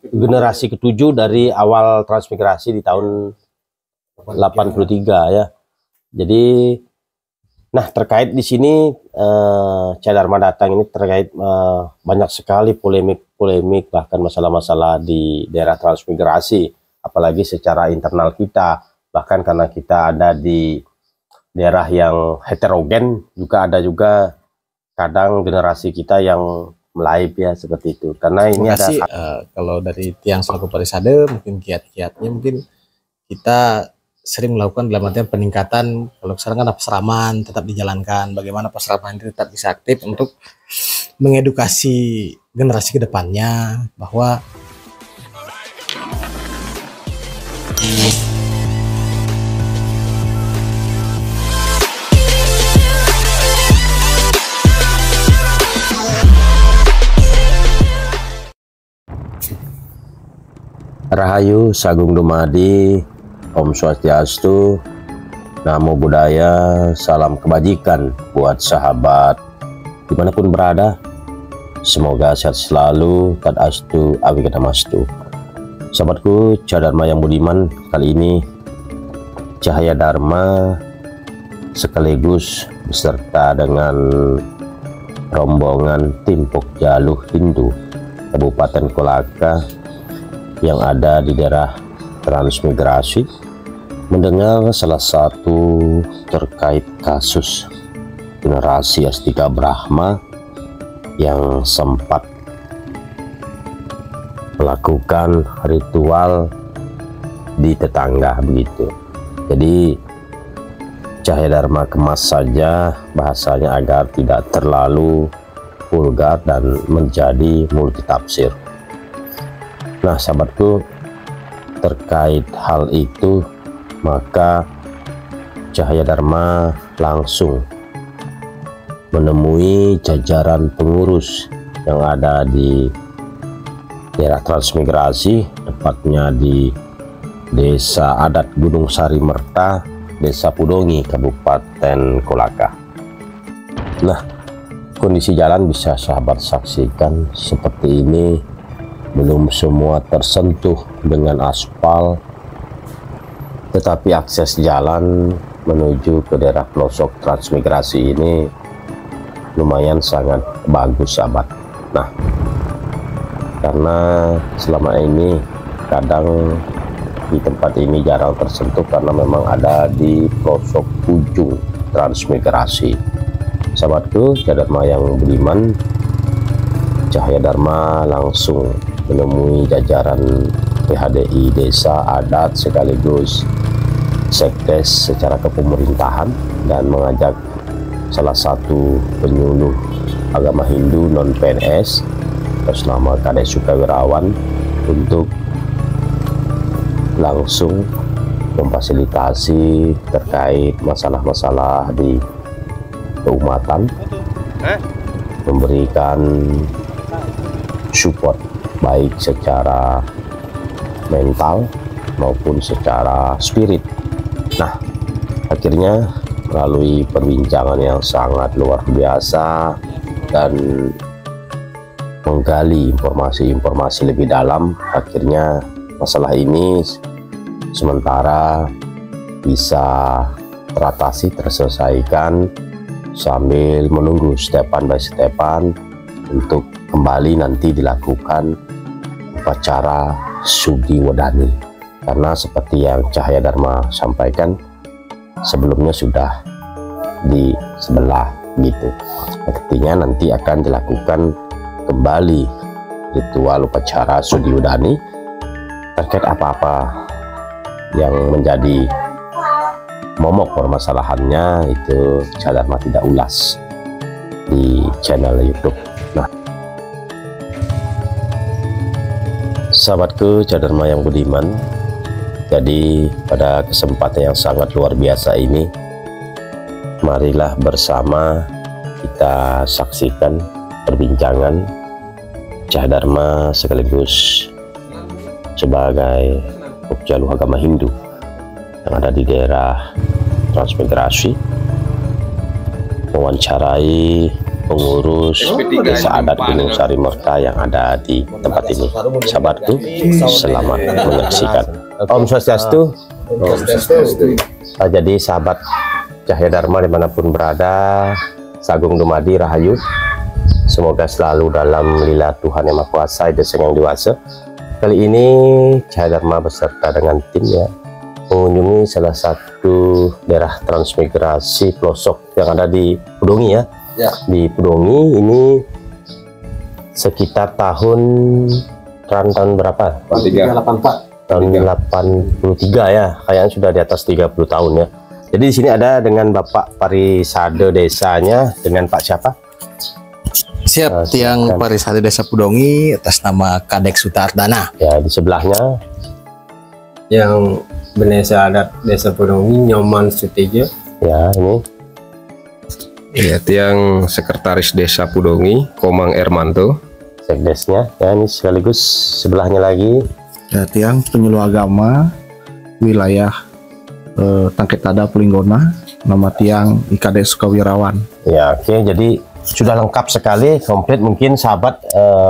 generasi ketujuh dari awal transmigrasi di tahun 83 ya. Jadi nah terkait di sini Cahaya Dharma datang ini terkait banyak sekali polemik bahkan masalah-masalah di daerah transmigrasi, apalagi secara internal kita, bahkan karena kita ada di daerah yang heterogen, juga ada juga kadang generasi kita yang melaib ya seperti itu. Karena ini ada kalau dari tiang selaku parisade mungkin kiat-kiatnya mungkin kita sering melakukan dalam artian peningkatan. Kalau sekarang kan pasraman tetap dijalankan, bagaimana pasraman itu tetap bisa aktif untuk mengedukasi generasi kedepannya bahwa Rahayu, Sagung Dumadi, Om Swastiastu, Namo Buddhaya, salam kebajikan buat sahabat dimanapun berada. Semoga sehat selalu, tadastu, awikadamastu. Sahabatku, Cahaya Dharma yang budiman, kali ini Cahaya Dharma sekaligus beserta dengan rombongan tim Pokjaluh Hindu Kabupaten Kolaka yang ada di daerah transmigrasi mendengar salah satu terkait kasus generasi Astika Brahma yang sempat melakukan ritual di tetangga begitu. Jadi Cahaya Dharma kemas saja bahasanya agar tidak terlalu vulgar dan menjadi multitafsir. Nah sahabatku, terkait hal itu maka Cahaya Dharma langsung menemui jajaran pengurus yang ada di daerah transmigrasi, tepatnya di Desa Adat Gunung Sari Merta, Desa Pudongi, Kabupaten Kolaka. Nah, kondisi jalan bisa sahabat saksikan seperti ini. Belum semua tersentuh dengan aspal, tetapi akses jalan menuju ke daerah pelosok transmigrasi ini lumayan sangat bagus sahabat. Nah, karena selama ini kadang di tempat ini jarang tersentuh karena memang ada di pelosok ujung transmigrasi. Sahabatku, Cahaya Dharma yang budiman, Cahaya Dharma langsung menemui jajaran PHDI desa adat sekaligus sekdes secara kepemerintahan dan mengajak salah satu penyuluh agama Hindu non PNS atas nama Kades Sukawirawan untuk langsung memfasilitasi terkait masalah-masalah di keumatan, memberikan support baik secara mental maupun secara spirit. Nah, akhirnya melalui perbincangan yang sangat luar biasa dan menggali informasi-informasi lebih dalam, akhirnya masalah ini sementara bisa teratasi, terselesaikan sambil menunggu stepan by stepan untuk kembali nanti dilakukan upacara Sudi Wedani. Karena seperti yang Cahaya Dharma sampaikan sebelumnya sudah di sebelah gitu. Artinya nanti akan dilakukan kembali ritual upacara Sudi Wedani. Terkait apa-apa yang menjadi momok permasalahannya itu Cahaya Dharma tidak ulas di channel YouTube. Nah, sahabatku Cahaya Dharma yang budiman, jadi pada kesempatan yang sangat luar biasa ini, marilah bersama kita saksikan perbincangan Cahaya Dharma sekaligus sebagai Pokjaluh agama Hindu yang ada di daerah transmigrasi, mewawancarai pengurus Desa Adat Gunung Sari Merta yang ada di tempat ini. Sahabatku, selamat menyaksikan. Om Swastiastu. Jadi sahabat Cahya Dharma dimanapun berada, Sagung Dumadi Rahayu, semoga selalu dalam lila Tuhan Yang Maha Kuasa, Desa yang dewasa. Kali ini Cahya Dharma beserta dengan timnya mengunjungi salah satu daerah transmigrasi pelosok yang ada di Pudongi ya. Di Pudongi ini sekitar tahun berapa? 384. Tahun 83 ya, kayaknya sudah di atas 30 tahun ya. Jadi di sini ada dengan Bapak Parisade desanya dengan Pak siapa? Siap, tiang Parisade Desa Pudongi atas nama Kadek Sutardana. Ya, di sebelahnya yang Benesa Adat Desa Pudongi Nyoman Sutejo. ya, ini Ya, tiang Sekretaris Desa Pudongi Komang Ermanto. sekdesnya ya, ini sekaligus sebelahnya lagi Ya, tiang penyuluh agama wilayah Tangketada Pulinggona, nama tiang Ikade Sukawirawan. ya. Oke, jadi sudah lengkap sekali, komplit. Mungkin sahabat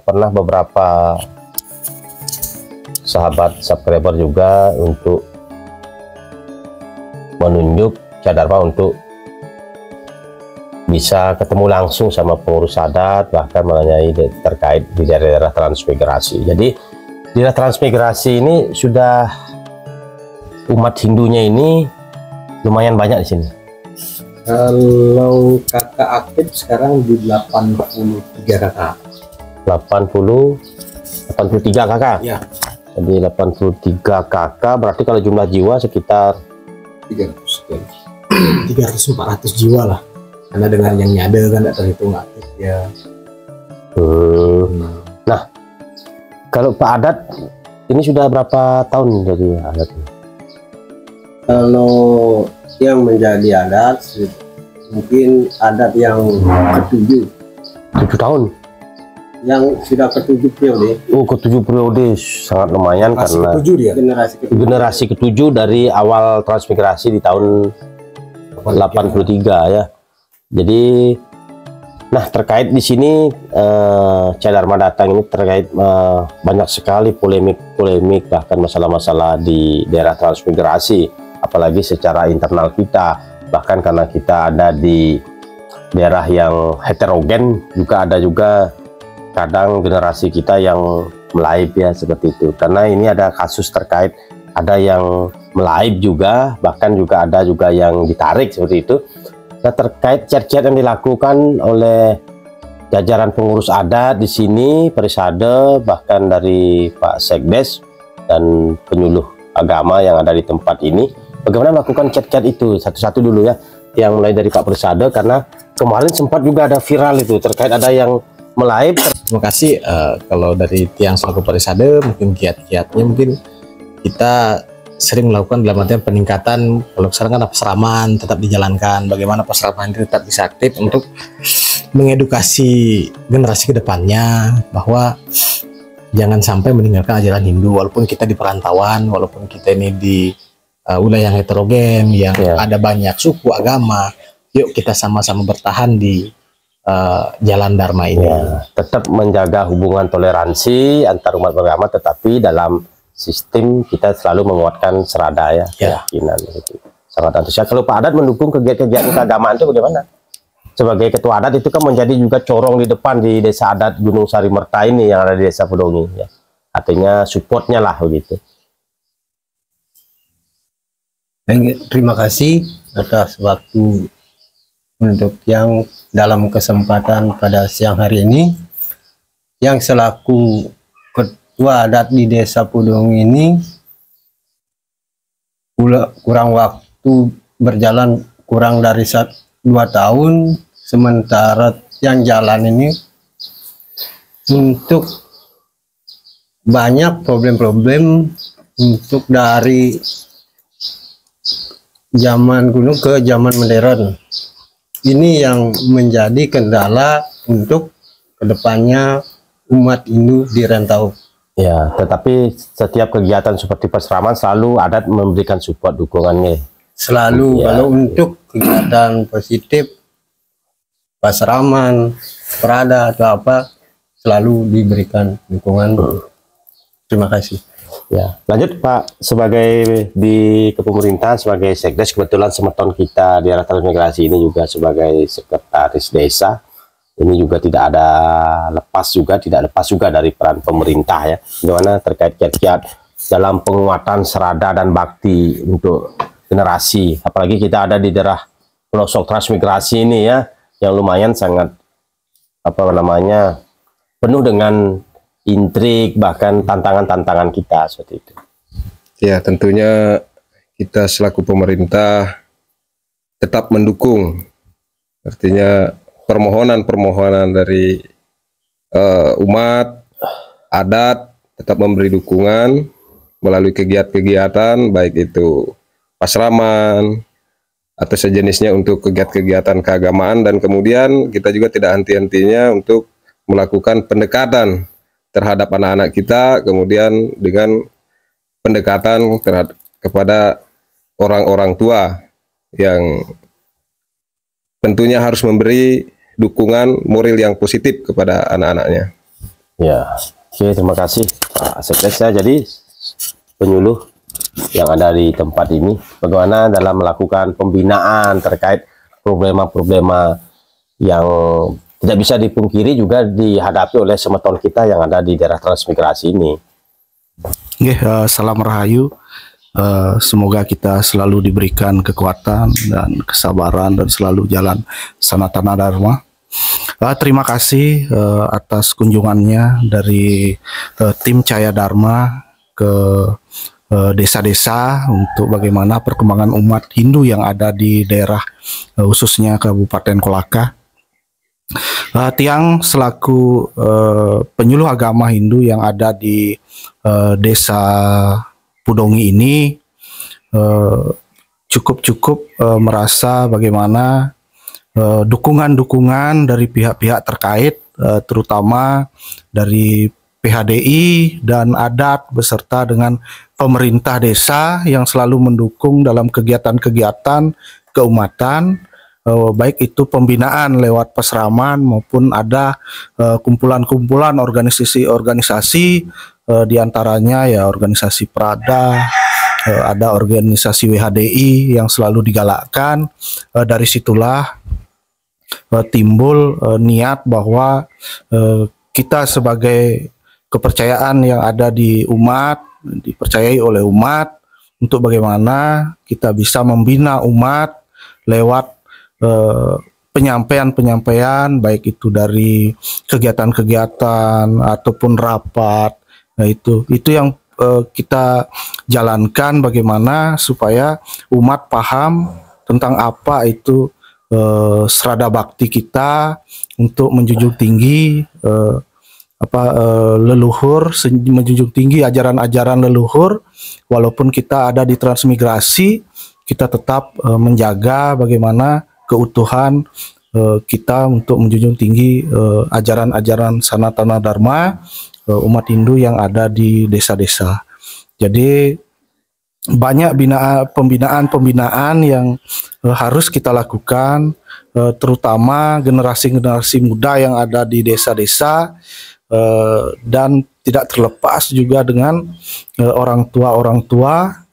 pernah beberapa sahabat subscriber juga untuk menunjuk Cahya Dharma untuk bisa ketemu langsung sama pengurus adat, bahkan mengenai terkait di daerah transmigrasi. Jadi di daerah transmigrasi ini sudah umat Hindunya ini lumayan banyak di sini. Kalau kakak aktif sekarang di 83 kakak. 83 kakak. Ya. Jadi 83 kakak, berarti kalau jumlah jiwa sekitar 300-400 jiwa lah. Karena dengan yang nyada kan tidak terhitung aktif ya. Nah, kalau Pak Adat ini sudah berapa tahun jadi adat? Kalau yang menjadi adat mungkin adat yang ke-7, 7 tahun. yang sudah ke-7 periode. Oh, ke-7 periode, sangat lumayan karena Dia generasi ke-7 dari awal transmigrasi di tahun 83 ya. Jadi nah, terkait di sini Cahya Dharma datang ini terkait banyak sekali polemik bahkan masalah-masalah di daerah transmigrasi, apalagi secara internal kita. Bahkan karena kita ada di daerah yang heterogen, juga ada juga kadang generasi kita yang melaib ya, seperti itu. Karena ini ada kasus terkait ada yang melaib juga, bahkan juga ada juga yang ditarik seperti itu. Nah, terkait chat-chat yang dilakukan oleh jajaran pengurus adat di sini, Parisade, bahkan dari Pak Sekdes dan penyuluh agama yang ada di tempat ini, bagaimana melakukan chat-chat itu satu-satu dulu ya, yang mulai dari Pak Parisade, karena kemarin sempat juga ada viral itu terkait ada yang melaib. Terima kasih. Kalau dari tiang selaku Parisade, mungkin kiat-kiatnya mungkin kita sering melakukan dalam artian peningkatan. Kalau sekarang kan pasraman tetap dijalankan, bagaimana pasraman itu tetap bisa aktif untuk mengedukasi generasi kedepannya bahwa jangan sampai meninggalkan ajaran Hindu, walaupun kita di perantauan, walaupun kita ini di wilayah yang heterogen yang ada banyak suku agama. Yuk kita sama-sama bertahan di jalan Dharma ini. Tetap menjaga hubungan toleransi antar umat beragama, tetapi dalam sistem kita selalu menguatkan serada ya, keyakinan gitu. Sangat antusias. Kalau Pak Adat mendukung kegiatan keagamaan itu bagaimana? Sebagai ketua adat itu kan menjadi juga corong di depan di Desa Adat Gunung Sari Merta ini yang ada di Desa Pudongi ya. Artinya supportnya lah begitu. Terima kasih atas waktu untuk yang dalam kesempatan pada siang hari ini, yang selaku ketua adat di Desa Pudongi ini kurang waktu berjalan kurang dari 2 tahun, sementara yang jalan ini untuk banyak problem-problem untuk dari zaman dulu ke zaman modern. Ini yang menjadi kendala untuk kedepannya umat Hindu di rantau. Ya, tetapi setiap kegiatan seperti pasraman selalu adat memberikan support dukungannya. Selalu kalau untuk kegiatan positif pasraman, perada atau apa selalu diberikan dukungan. Terima kasih. Ya, lanjut Pak, sebagai di kepemerintahan sebagai sekdes, kebetulan semeton kita di arah transmigrasi ini juga sebagai sekretaris desa, ini juga tidak lepas juga dari peran pemerintah ya. Bagaimana terkait kiat-kiat dalam penguatan serada dan bakti untuk generasi, apalagi kita ada di daerah pelosok transmigrasi ini ya, yang lumayan sangat penuh dengan intrik, bahkan tantangan-tantangan kita seperti itu. Ya, tentunya kita selaku pemerintah tetap mendukung, artinya permohonan-permohonan dari umat adat tetap memberi dukungan melalui kegiatan-kegiatan, baik itu pasraman atau sejenisnya untuk kegiatan-kegiatan keagamaan, dan kemudian kita juga tidak henti-hentinya untuk melakukan pendekatan terhadap anak-anak kita, kemudian dengan pendekatan kepada orang-orang tua yang tentunya harus memberi dukungan moral yang positif kepada anak-anaknya. Ya, oke, terima kasih Pak Sekdes. Jadi penyuluh yang ada di tempat ini, bagaimana dalam melakukan pembinaan terkait problema-problema yang tidak bisa dipungkiri juga dihadapi oleh semeton kita yang ada di daerah transmigrasi ini. Salam rahayu. Semoga kita selalu diberikan kekuatan dan kesabaran dan selalu jalan sanatana dharma. Terima kasih atas kunjungannya dari tim Cahaya Dharma ke desa-desa untuk bagaimana perkembangan umat Hindu yang ada di daerah khususnya Kabupaten Kolaka. Tiang selaku penyuluh agama Hindu yang ada di desa Pudongi ini cukup merasa bagaimana dukungan-dukungan dari pihak-pihak terkait, terutama dari PHDI dan adat beserta dengan pemerintah desa yang selalu mendukung dalam kegiatan-kegiatan keumatan, baik itu pembinaan lewat pasraman maupun ada kumpulan-kumpulan organisasi-organisasi, diantaranya ya organisasi Prada, ada organisasi WHDI yang selalu digalakkan. Dari situlah timbul niat bahwa kita sebagai kepercayaan yang ada di umat, dipercayai oleh umat, untuk bagaimana kita bisa membina umat lewat penyampaian-penyampaian, baik itu dari kegiatan-kegiatan ataupun rapat. Nah itu yang kita jalankan, bagaimana supaya umat paham tentang apa itu serada bakti kita untuk menjunjung tinggi leluhur, menjunjung tinggi ajaran-ajaran leluhur. Walaupun kita ada di transmigrasi, kita tetap menjaga bagaimana keutuhan kita untuk menjunjung tinggi ajaran-ajaran sanatana dharma umat Hindu yang ada di desa-desa. Jadi banyak pembinaan yang harus kita lakukan, terutama generasi-generasi muda yang ada di desa-desa, dan tidak terlepas juga dengan orang tua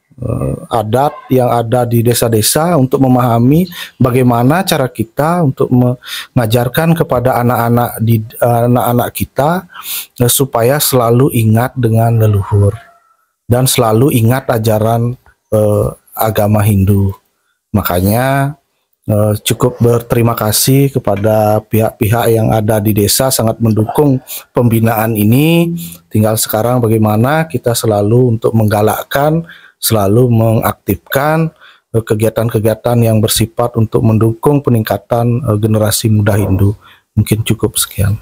adat yang ada di desa-desa untuk memahami bagaimana cara kita untuk mengajarkan kepada anak-anak kita supaya selalu ingat dengan leluhur dan selalu ingat ajaran agama Hindu. Makanya cukup berterima kasih kepada pihak-pihak yang ada di desa sangat mendukung pembinaan ini. Tinggal sekarang bagaimana kita selalu untuk menggalakkan, selalu mengaktifkan kegiatan-kegiatan yang bersifat untuk mendukung peningkatan generasi muda Hindu. Mungkin cukup sekian.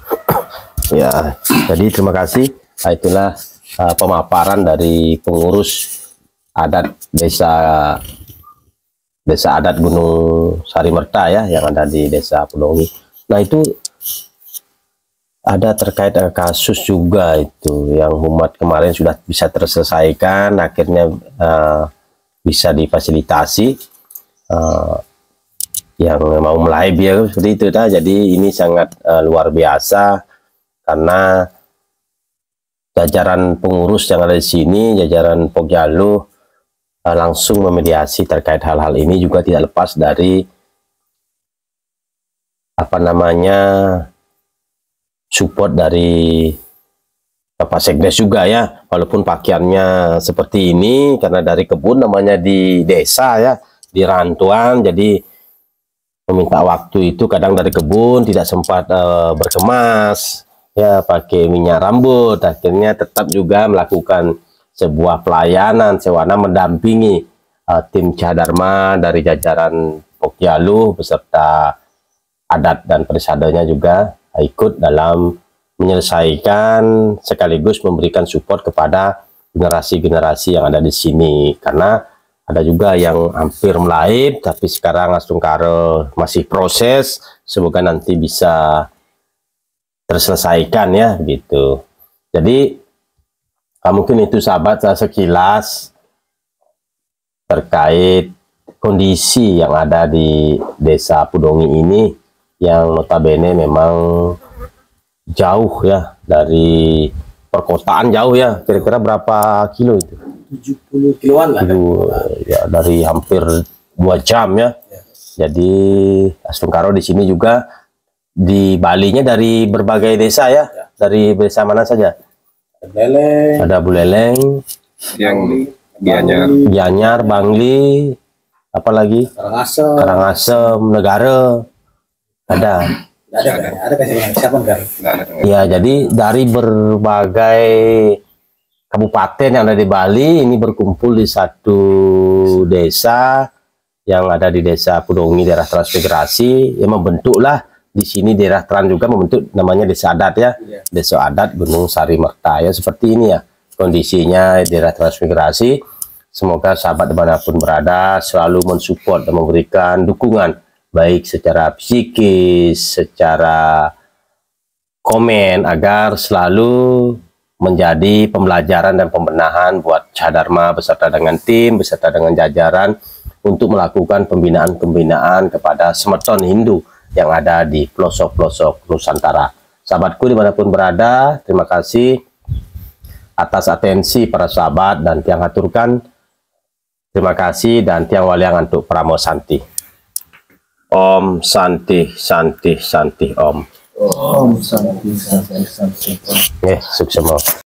Ya, jadi terima kasih. Nah, itulah pemaparan dari pengurus adat desa adat Gunung Sarimerta ya, yang ada di desa Pudongi. Nah itu ada terkait kasus juga itu yang umat kemarin sudah bisa terselesaikan, akhirnya bisa difasilitasi yang mau melive ya seperti itu dah. Jadi ini sangat luar biasa karena jajaran pengurus yang ada di sini, jajaran Pogjalu langsung memediasi terkait hal-hal ini, juga tidak lepas dari apa namanya support dari Bapak Sekdes juga ya, walaupun pakaiannya seperti ini karena dari kebun, namanya di desa ya, di rantauan, jadi meminta waktu itu kadang dari kebun tidak sempat berkemas ya, pakai minyak rambut, akhirnya tetap juga melakukan sebuah pelayanan sewana mendampingi tim Cahadharma dari jajaran Pogjalu beserta adat dan perisadanya juga ikut dalam menyelesaikan sekaligus memberikan support kepada generasi-generasi yang ada di sini, karena ada juga yang hampir melive tapi sekarang Astungkara masih proses, semoga nanti bisa terselesaikan ya gitu. Jadi mungkin itu sahabat sekilas terkait kondisi yang ada di Desa Pudongi ini, yang notabene memang jauh ya dari perkotaan, jauh ya, kira-kira berapa kilo itu? 70 kiloan lah. Ya, dari hampir 2 jam ya. Jadi Astungkara di sini juga di Balinya dari berbagai desa ya. Dari desa mana saja? Ada Buleleng, yang Gianyar, Bangli, apalagi Karangasem, Negara, ada siapa enggak? Ya, jadi dari berbagai kabupaten yang ada di Bali ini berkumpul di satu desa yang ada di Desa Pudongi, daerah transmigrasi, yang membentuklah di sini daerah Trans juga membentuk namanya desa adat ya, desa adat Gunung Sari Merta ya, seperti ini ya kondisinya daerah transmigrasi. Semoga sahabat dimanapun berada selalu mensupport dan memberikan dukungan baik secara psikis, secara komen, agar selalu menjadi pembelajaran dan pembenahan buat Cahadharma beserta dengan tim, beserta dengan jajaran untuk melakukan pembinaan-pembinaan kepada semeton Hindu yang ada di pelosok-pelosok Nusantara. Sahabatku dimanapun berada, terima kasih atas atensi para sahabat, dan tiang haturkan terima kasih, dan tiang waliang untuk Pramo Santi. Om Santi, Santi, Santi, Om. Om Santi, Santi, Santi. Sukses.